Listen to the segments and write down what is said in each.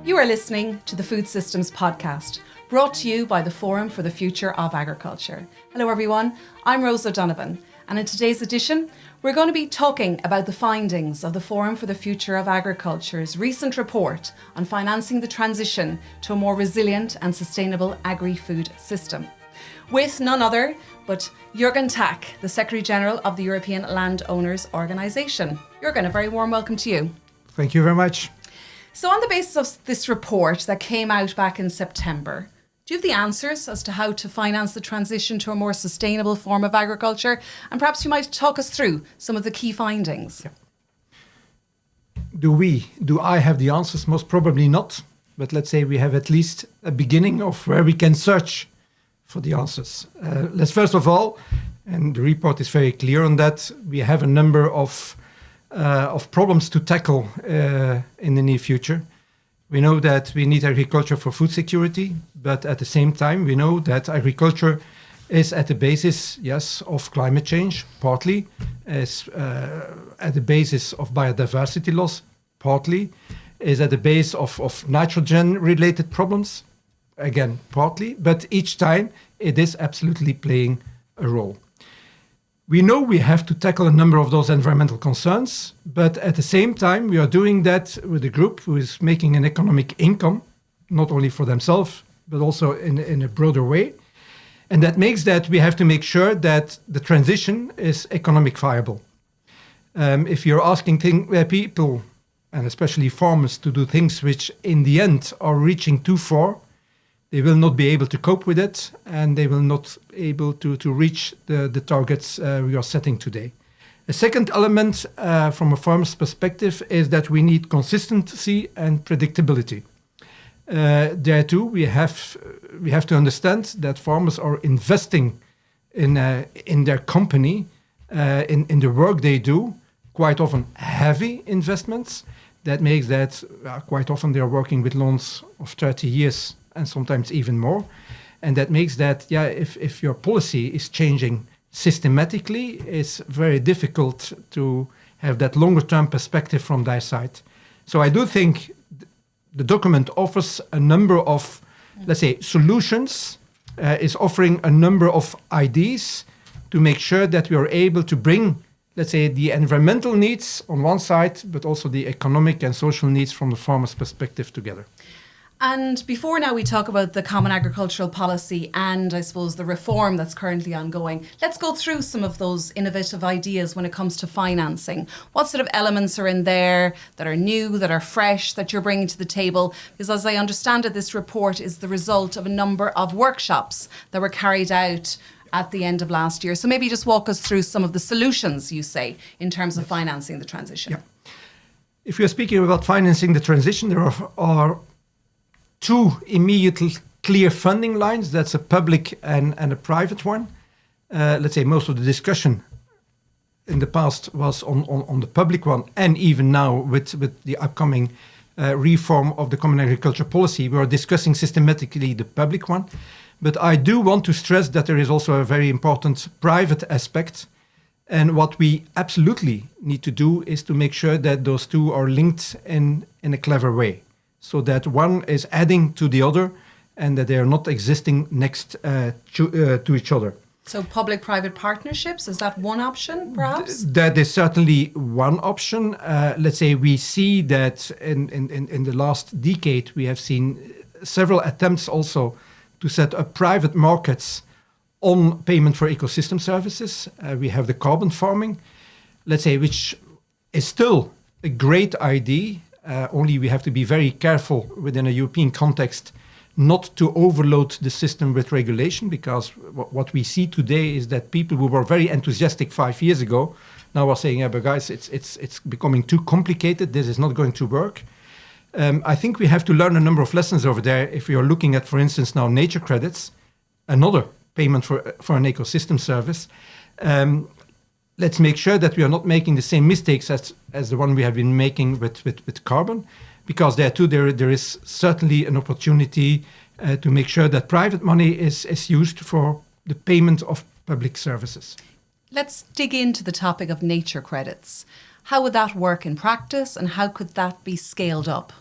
You are listening to the Food Systems Podcast, brought to you by the Forum for the Future of Agriculture. Hello everyone, I'm Rose O'Donovan, and in today's edition, we're going to be talking about the findings of the Forum for the Future of Agriculture's recent report on financing the transition to a more resilient and sustainable agri-food system, with none other but Jurgen Tack, the Secretary-General of the European Landowners Organisation. Jurgen, a very warm welcome to you. Thank you very much. So on the basis of this report that came out back in September, do you have the answers as to how to finance the transition to a more sustainable form of agriculture? And perhaps you might talk us through some of the key findings. Yeah. Do I have the answers? Most probably not. But let's say we have at least a beginning of where we can search for the answers. Let's first of all, and the report is very clear on that, we have a number of problems to tackle in the near future. We know that we need agriculture for food security, but at the same time, we know that agriculture is at the basis, yes, of climate change, partly, is at the basis of biodiversity loss, partly, is at the base of nitrogen-related problems, again, partly, but each time it is absolutely playing a role. We know we have to tackle a number of those environmental concerns, but at the same time, we are doing that with a group who is making an economic income, not only for themselves, but also in a broader way. And that makes that we have to make sure that the transition is economic viable. If you're asking people, and especially farmers, to do things which in the end are reaching too far, they will not be able to cope with it, and they will not be able to reach the targets we are setting today. A second element from a farmer's perspective is that we need consistency and predictability. There too, we have to understand that farmers are investing in their company, in the work they do, quite often heavy investments. That makes that quite often they are working with loans of 30 years and sometimes even more. And that makes that, if your policy is changing systematically, it's very difficult to have that longer term perspective from their side. So I do think the document offers a number of, let's say, solutions, is offering a number of ideas to make sure that we are able to bring, let's say, the environmental needs on one side, but also the economic and social needs from the farmer's perspective together. And before now we talk about the Common Agricultural Policy and I suppose the reform that's currently ongoing, let's go through some of those innovative ideas when it comes to financing. What sort of elements are in there that are new, that are fresh, that you're bringing to the table? Because as I understand it, this report is the result of a number of workshops that were carried out at the end of last year. So maybe just walk us through some of the solutions, you say, in terms of financing the transition. Yeah. If you're speaking about financing the transition, there are two immediately clear funding lines. That's a public and a private one. Let's say most of the discussion in the past was on the public one, and even now with the upcoming reform of the Common Agriculture Policy, we are discussing systematically the public one. But I do want to stress that there is also a very important private aspect. And what we absolutely need to do is to make sure that those two are linked in a clever way, so that one is adding to the other and that they are not existing next to each other. So public-private partnerships, is that one option, perhaps? That is certainly one option. Let's say we see that in the last decade, we have seen several attempts also to set up private markets on payment for ecosystem services. We have the carbon farming, let's say, which is still a great idea. Only we have to be very careful within a European context not to overload the system with regulation, because what we see today is that people who were very enthusiastic 5 years ago now are saying, but guys, it's becoming too complicated. This is not going to work. I think we have to learn a number of lessons over there. If we are looking at, for instance, now nature credits, another payment for an ecosystem service, let's make sure that we are not making the same mistakes as the one we have been making with carbon, because there too there is certainly an opportunity to make sure that private money is used for the payment of public services. Let's dig into the topic of nature credits. How would that work in practice, and how could that be scaled up?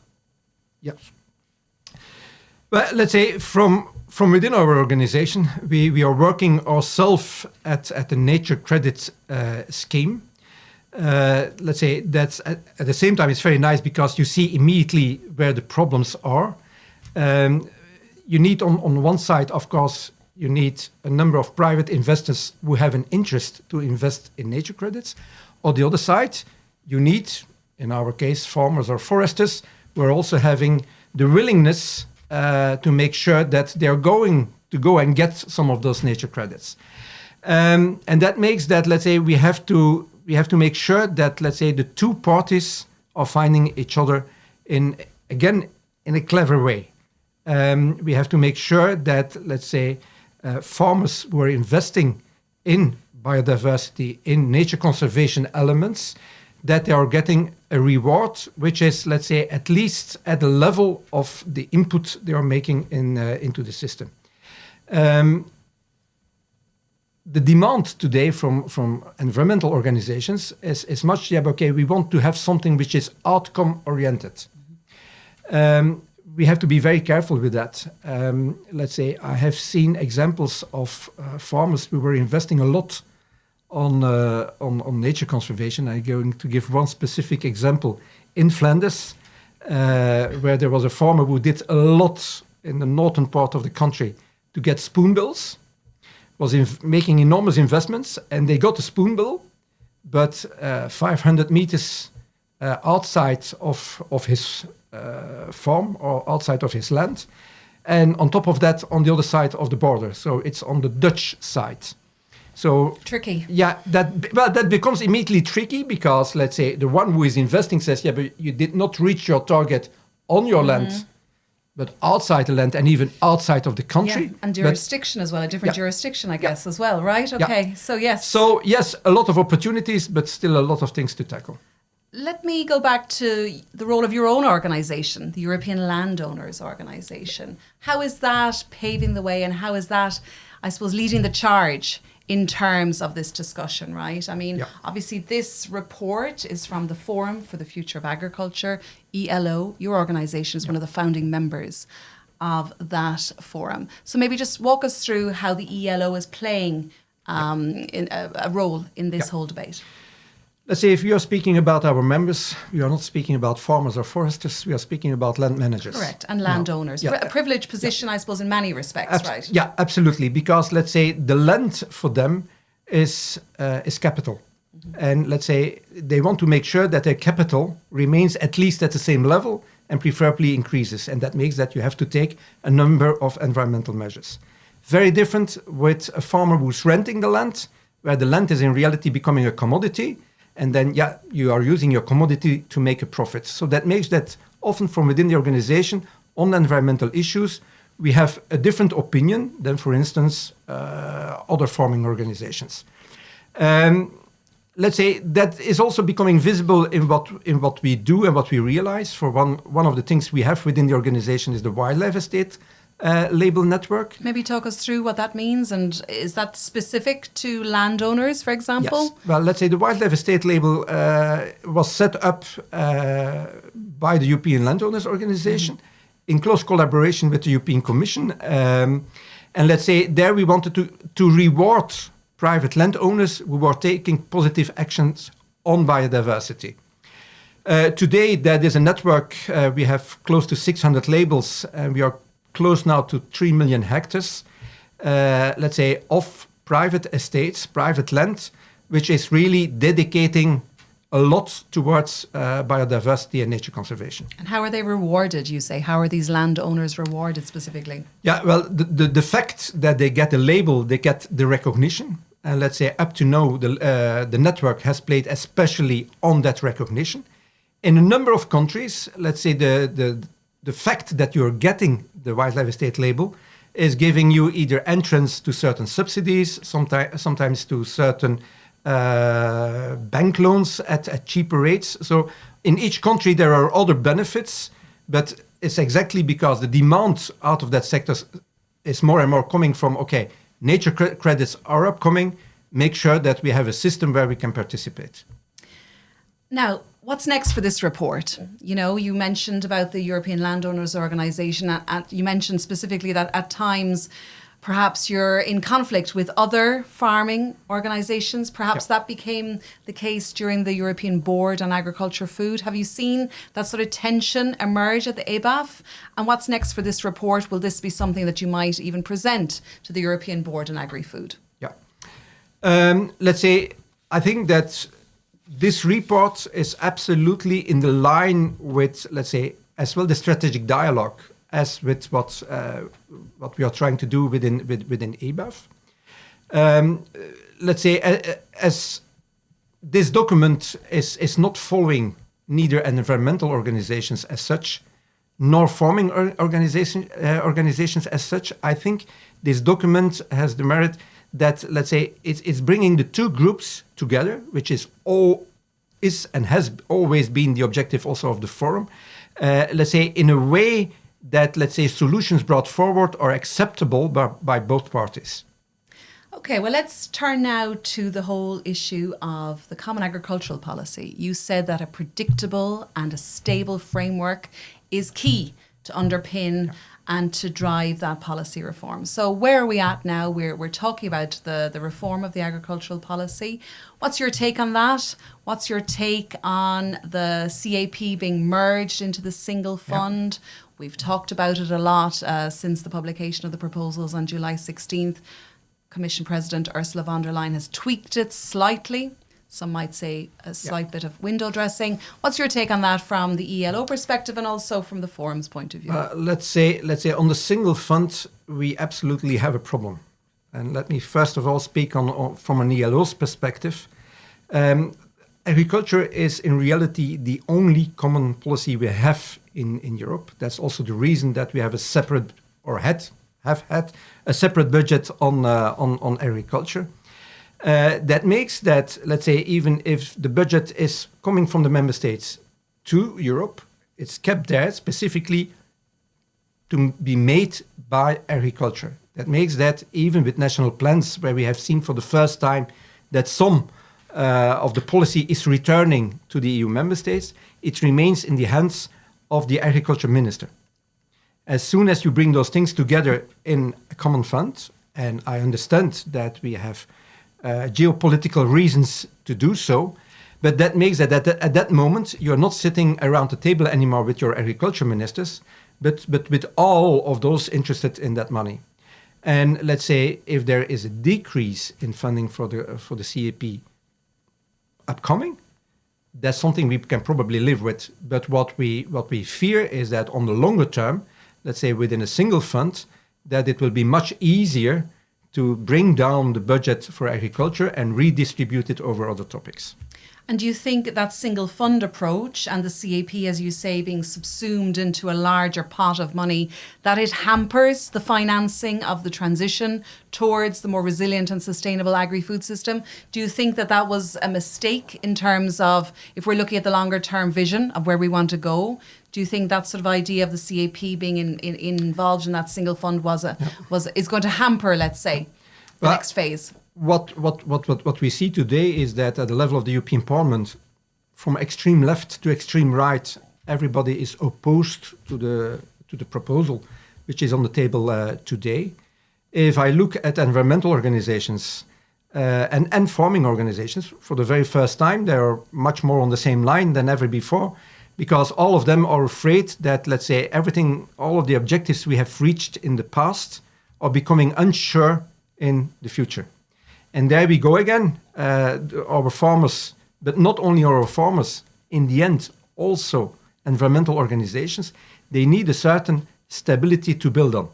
Yes. Well, let's say from within our organization, we are working ourselves at the nature credit scheme. Let's say that's at the same time, it's very nice because you see immediately where the problems are. You need on one side, of course, you need a number of private investors who have an interest to invest in nature credits. On the other side, you need, in our case, farmers or foresters who are also having the willingness to make sure that they're going to go and get some of those nature credits. And that makes that, let's say, we have to make sure that, let's say, the two parties are finding each other in a clever way. We have to make sure that, let's say, farmers who are investing in biodiversity, in nature conservation elements, that they are getting a reward, which is, let's say, at least at the level of the input they are making into the system. The demand today from environmental organizations is much, okay, we want to have something which is outcome-oriented. We have to be very careful with that. Let's say I have seen examples of farmers who were investing a lot on nature conservation. I'm going to give one specific example in Flanders, where there was a farmer who did a lot in the northern part of the country to get spoonbills, was making enormous investments, and they got the spoonbill, but 500 meters outside of his farm or outside of his land, and on top of that, on the other side of the border. So it's on the Dutch side. So tricky. Yeah, that becomes immediately tricky because, let's say, the one who is investing says, yeah, but you did not reach your target on your land, but outside the land and even outside of the country. Yeah, and jurisdiction as well, a different jurisdiction, I guess, as well, right? Okay, so yes. So yes, a lot of opportunities, but still a lot of things to tackle. Let me go back to the role of your own organisation, the European Landowners Organisation. How is that paving the way, and how is that, I suppose, leading the charge in terms of this discussion, right? I mean, obviously this report is from the Forum for the Future of Agriculture, ELO. Your organisation is one of the founding members of that forum. So maybe just walk us through how the ELO is playing in a role in this whole debate. Let's say if we are speaking about our members, we are not speaking about farmers or foresters, we are speaking about land managers. Correct, and landowners. A privileged position, I suppose, in many respects, right? Yeah, absolutely, because let's say the land for them is capital. And let's say they want to make sure that their capital remains at least at the same level and preferably increases. And that makes that you have to take a number of environmental measures. Very different with a farmer who's renting the land, where the land is in reality becoming a commodity. And then, you are using your commodity to make a profit. So that makes that often from within the organization on environmental issues, we have a different opinion than, for instance, other farming organizations. Let's say that is also becoming visible in what we do and what we realize. For one of the things we have within the organization is the wildlife estate label network. Maybe talk us through what that means, and is that specific to landowners, for example? Yes. Well, let's say the wildlife estate label was set up by the European Landowners Organization in close collaboration with the European Commission. And let's say there we wanted to reward private landowners who are taking positive actions on biodiversity. Today, there is a network. We have close to 600 labels, and we are close now to 3 million hectares, let's say, of private estates, private land, which is really dedicating a lot towards biodiversity and nature conservation. And how are they rewarded, you say? How are these landowners rewarded specifically? Yeah, well, the fact that they get the label, they get the recognition. And let's say up to now, the network has played especially on that recognition. In a number of countries, let's say the fact that you're getting the wildlife estate label is giving you either entrance to certain subsidies, sometimes to certain bank loans at cheaper rates. So in each country there are other benefits, but it's exactly because the demand out of that sector is more and more coming from, okay, nature credits are upcoming, make sure that we have a system where we can participate. Now, what's next for this report? You know, you mentioned about the European Landowners Organisation, and you mentioned specifically that at times perhaps you're in conflict with other farming organisations. Perhaps that became the case during the European Board on Agriculture Food. Have you seen that sort of tension emerge at the ABAF? And what's next for this report? Will this be something that you might even present to the European Board on Agri-Food? Yeah. Let's say, I think that this report is absolutely in the line with, let's say, as well the strategic dialogue as with what we are trying to do within ABAF. Let's say, as this document is not following neither environmental organizations as such, nor farming organizations as such. I think this document has the merit that, let's say, it's bringing the two groups together, which is and has always been the objective also of the forum. Let's say, in a way that, let's say, solutions brought forward are acceptable by both parties. Okay, well, let's turn now to the whole issue of the Common Agricultural Policy. You said that a predictable and a stable framework is key to underpin and to drive that policy reform. So where are we at now? We're talking about the reform of the agricultural policy. What's your take on that? What's your take on the CAP being merged into the single fund? We've talked about it a lot since the publication of the proposals on July 16th. Commission President Ursula von der Leyen has tweaked it slightly. Some might say a slight bit of window dressing. What's your take on that from the ELO perspective and also from the forum's point of view? Let's say on the single fund, we absolutely have a problem. And let me first of all speak from an ELO's perspective. Agriculture is in reality the only common policy we have in Europe. That's also the reason that we have a separate, or have had a separate budget on agriculture. That makes that, let's say, even if the budget is coming from the member states to Europe, it's kept there specifically to be made by agriculture. That makes that even with national plans, where we have seen for the first time that some of the policy is returning to the EU member states, it remains in the hands of the agriculture minister. As soon as you bring those things together in a common fund, and I understand that we have geopolitical reasons to do so, but that makes that at that moment you're not sitting around the table anymore with your agriculture ministers, but with all of those interested in that money. And let's say if there is a decrease in funding for the CAP upcoming, that's something we can probably live with. But what we fear is that on the longer term, let's say within a single fund, that it will be much easier to bring down the budget for agriculture and redistribute it over other topics. And do you think that single fund approach and the CAP, as you say, being subsumed into a larger pot of money, that it hampers the financing of the transition towards the more resilient and sustainable agri-food system? Do you think that that was a mistake in terms of, if we're looking at the longer term vision of where we want to go, do you think that sort of idea of the CAP being involved in that single fund is going to hamper, let's say, the next phase? What we see today is that at the level of the European Parliament, from extreme left to extreme right, everybody is opposed to the proposal which is on the table today. If I look at environmental organizations and farming organizations, for the very first time, they are much more on the same line than ever before, because all of them are afraid that, let's say, all of the objectives we have reached in the past are becoming unsure in the future. And there we go again, our farmers, but not only our farmers, in the end, also environmental organizations, they need a certain stability to build on.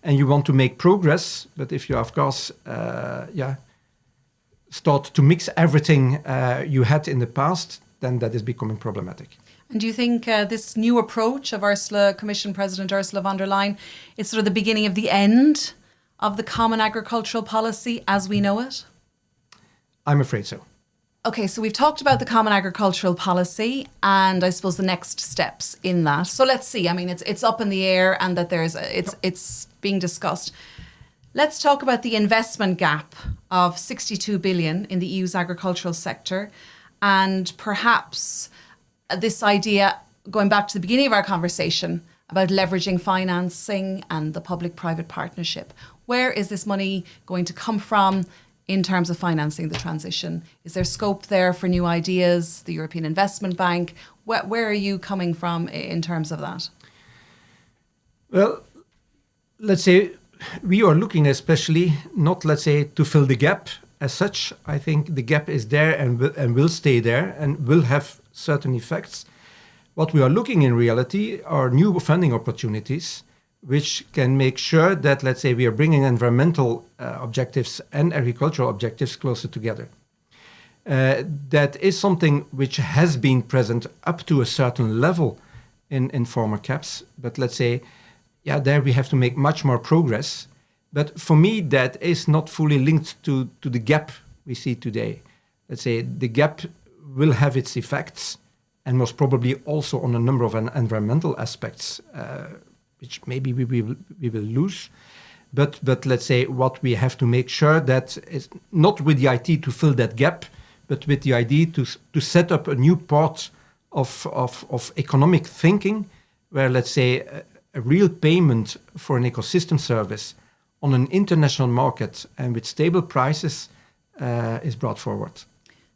And you want to make progress, but if you, of course, start to mix everything you had in the past, then that is becoming problematic. And do you think this new approach of Commission President Ursula von der Leyen is sort of the beginning of the end of the common agricultural policy as we know it? I'm afraid so. Okay, so we've talked about the common agricultural policy and I suppose the next steps in that. So let's see. I mean, it's up in the air and that it's being discussed. Let's talk about the investment gap of 62 billion in the EU's agricultural sector. and perhaps this idea, going back to the beginning of our conversation, about leveraging financing and the public-private partnership. Where is this money going to come from in terms of financing the transition? Is there scope there for new ideas, the European Investment Bank? Where are you coming from in terms of that? Well, let's say we are looking especially not, let's say, to fill the gap as such. I think the gap is there and will stay there and will have certain effects. What we are looking in reality are new funding opportunities which can make sure that, let's say, we are bringing environmental objectives and agricultural objectives closer together. That is something which has been present up to a certain level in former CAPs, but let's say, yeah, there we have to make much more progress. But for me, that is not fully linked to the gap we see today. Let's say the gap will have its effects, and most probably also on a number of environmental aspects, which maybe we will lose. But let's say what we have to make sure that is not with the idea to fill that gap, but with the idea to set up a new part of economic thinking, where, let's say, a real payment for an ecosystem service on an international market and with stable prices is brought forward.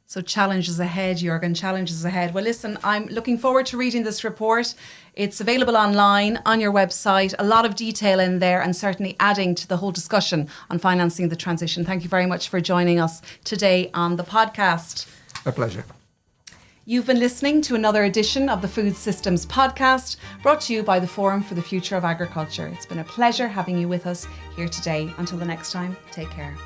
So challenges ahead, Jurgen, challenges ahead. Well, listen, I'm looking forward to reading this report. It's available online on your website, a lot of detail in there, and certainly adding to the whole discussion on financing the transition. Thank you very much for joining us today on the podcast. A pleasure. You've been listening to another edition of the Food Systems Podcast, brought to you by the Forum for the Future of Agriculture. It's been a pleasure having you with us here today. Until the next time, take care.